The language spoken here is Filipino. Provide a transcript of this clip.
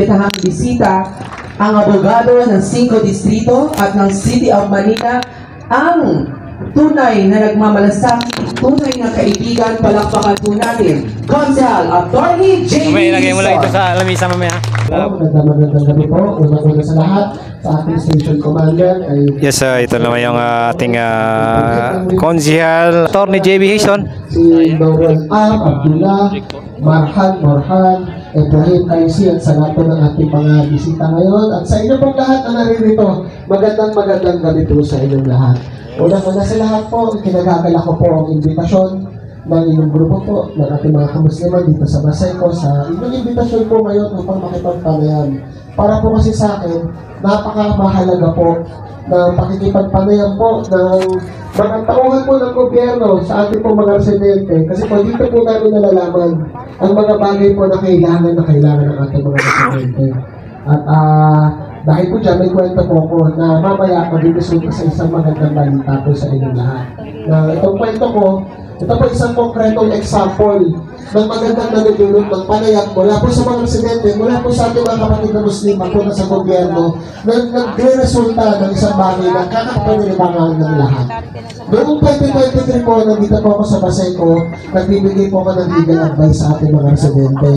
Itahang bisita ang abogado ng 5 distrito at ng City of Manila, ang tunay na nagmamalasakit, tunay na kaibigan. Palakpakan po natin, Konsehal Attorney J.B. May ilagay mo lang ito sa lamisa mamaya. Magandang gabi po. Unang-una sa lahat, sa ating station commander ay... Yes, ito naman yung ating Konsehal Attorney J.B. Hison. Si Noel Am, Abdullah, Morhan, Ibrahim Kaisi at sa lahat po ng ating mga bisita ngayon. At sa inyo pong lahat na naririto, magandang gabi po sa inyong lahat. Unang-una sa lahat po, kinagagala ko po ang imbitasyon ng inyong grupo po, ng ating mga kamusliman dito sa Baseco, sa inyong imbitasyon po ngayon upang makipagpanayan. Para po kasi sa akin, napakamahalaga po ng pakikipagpanayan po ng mga tauhan po ng gobyerno sa ating po mga residente. Kasi po dito po namin nalalaman ang mga bagay po na kailangan ng ating mga residente. At dahil po dyan, may kwento po ko na mamaya mag-ibig sa isang magandang balita po sa inyong lahat. Na itong kwento ko, ito po isang konkretong example ng magandang nanudulot ng panayam mula po sa mga residente, mula po sa ating mga kapatid na Muslim po na sa gobyerno, na nagre-resulta ng isang bagay na kakapanilabangan ng lahat. Noong 2023 po, nandito po ako sa Baseco, nagbibigay po ako ng legal advice sa ating mga residente.